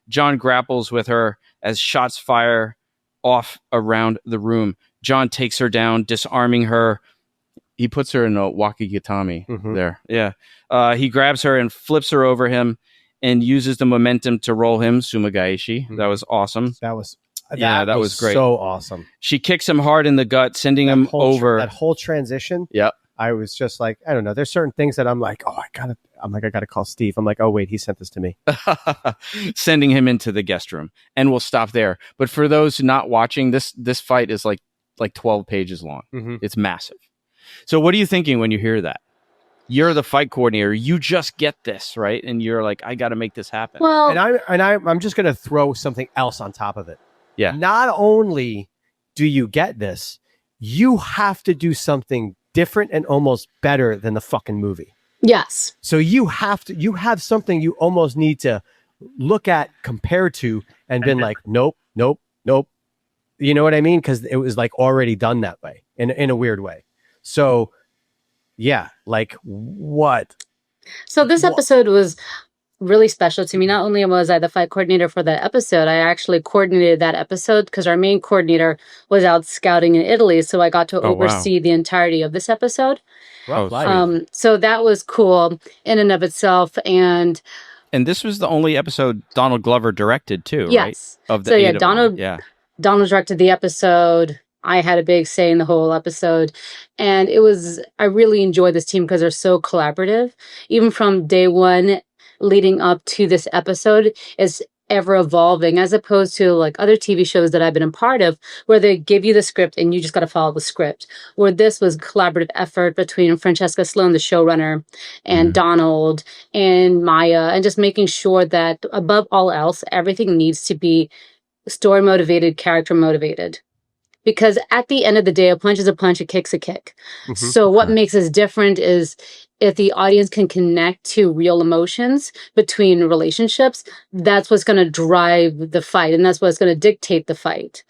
John grapples with her as shots fire off around the room. John takes her down, disarming her. He puts her in a wakigatami there. Yeah. He grabs her and flips her over him and uses the momentum to roll him sumagaeshi. That was awesome. That was great. So awesome. She kicks him hard in the gut, sending him over. That whole transition. Yep. I was just like, I don't know. There's certain things that I'm like, I gotta call Steve. I'm like, oh wait, he sent this to me. Sending him into the guest room, and we'll stop there. But for those not watching, this fight is like 12 pages long. It's massive. So what are you thinking when you hear that? You're the fight coordinator. You just get this, right? And you're like, I got to make this happen. Well, and I'm just gonna throw something else on top of it. Yeah. Not only do you get this, you have to do something different and almost better than the fucking movie. Yes. So you have something you almost need to look at, compare to, and been like, nope. You know what I mean? Because it was like already done that way in a weird way. So yeah, like what? So this episode was really special to me. Not only was I the fight coordinator for that episode, I actually coordinated that episode because our main coordinator was out scouting in Italy. So I got to oversee the entirety of this episode. So that was cool in and of itself. And this was the only episode Donald Glover directed too, yes. Right? Of the Donald directed the episode. I had a big say in the whole episode. And I really enjoyed this team because they're so collaborative. Even from day one leading up to this episode is ever evolving, as opposed to like other TV shows that I've been a part of where they give you the script and you just got to follow the script. Where this was collaborative effort between Francesca Sloan, the showrunner, and Donald and Maya, and just making sure that above all else, everything needs to be story motivated, character motivated. Because at the end of the day, a punch is a punch, a kick's a kick. So what makes us different is if the audience can connect to real emotions between relationships, that's what's going to drive the fight. And that's what's going to dictate the fight.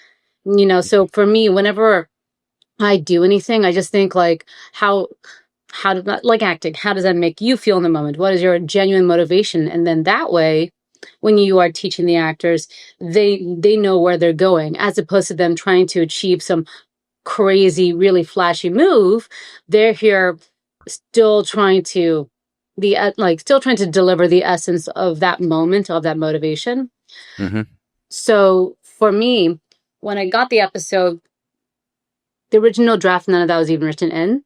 You know, so for me, whenever I do anything, I just think like, how like acting, how does that make you feel in the moment? What is your genuine motivation? And then that way, when you are teaching the actors, they know where they're going, as opposed to them trying to achieve some crazy, really flashy move. They're here still trying to deliver the essence of that moment, of that motivation. So for me, when I got the episode, the original draft, none of that was even written in.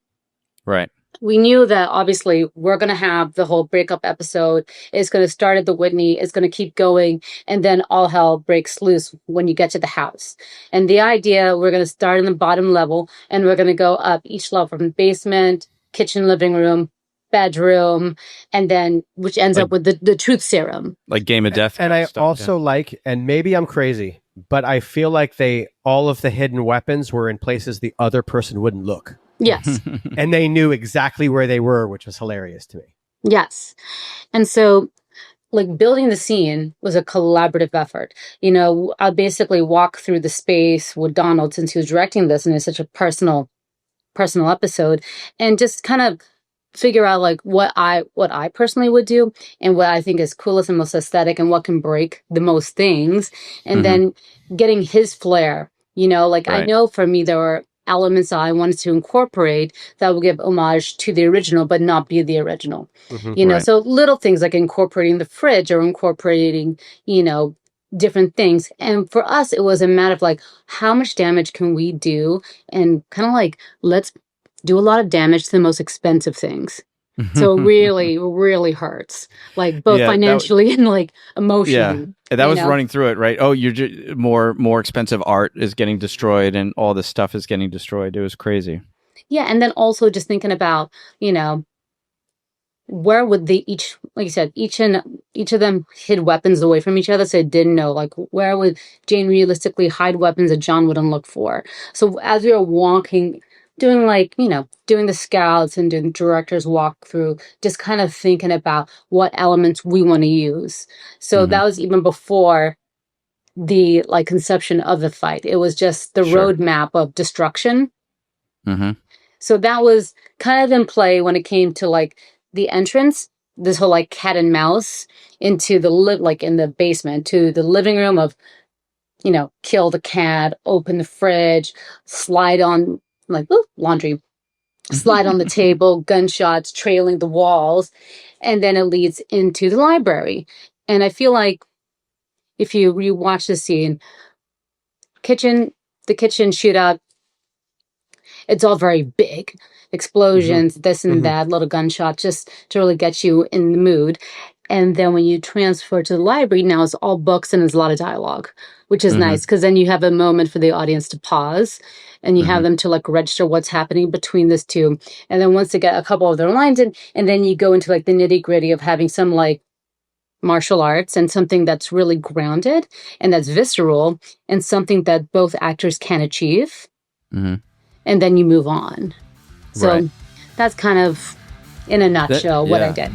Right. We knew that obviously we're going to have the whole breakup episode. It's going to start at the Whitney. It's going to keep going. And then all hell breaks loose when you get to the house. And the idea, we're going to start in the bottom level and we're going to go up each level from basement, kitchen, living room, bedroom, and then which ends up with the truth serum. Like Game of Death. And I also like, and maybe I'm crazy, but I feel like all of the hidden weapons were in places the other person wouldn't look. Yes. And they knew exactly where they were, which was hilarious to me. Yes. And so like building the scene was a collaborative effort. You know, I basically walk through the space with Donald since he was directing this and it's such a personal episode, and just kind of figure out like what I personally would do and what I think is coolest and most aesthetic and what can break the most things. And then getting his flair, you know, like I know for me, there were elements that I wanted to incorporate that will give homage to the original, but not be the original, you know, so little things like incorporating the fridge or incorporating, you know, different things. And for us, it was a matter of like, how much damage can we do? And kind of like, let's do a lot of damage to the most expensive things. So it really, really hurts, like both financially and like emotionally. Yeah, that was running through it, right? Oh, you're more expensive art is getting destroyed, and all this stuff is getting destroyed. It was crazy. Yeah, and then also just thinking about, you know, where would they each, like you said, each of them hid weapons away from each other, so they didn't know, like, where would Jane realistically hide weapons that John wouldn't look for? So as we were walking, doing like, you know, doing the scouts and doing director's walkthrough, just kind of thinking about what elements we want to use. So that was even before the like conception of the fight. It was just the roadmap of destruction. So that was kind of in play when it came to like the entrance. this whole like cat and mouse into the like in the basement to the living room of, kill the cat, open the fridge, slide on like laundry, slide on the table, gunshots trailing the walls, and then it leads into the library. And I feel like if you rewatch the scene, the kitchen shootout, it's all very big. Explosions, this and that, little gunshots, just to really get you in the mood. And then when you transfer to the library, now it's all books and there's a lot of dialogue, which is nice because then you have a moment for the audience to pause and you have them to like register what's happening between this two. And then once they get a couple of their lines in, and then you go into like the nitty gritty of having some like martial arts and something that's really grounded and that's visceral and something that both actors can achieve. And then you move on. So that's kind of, in a nutshell, what I did.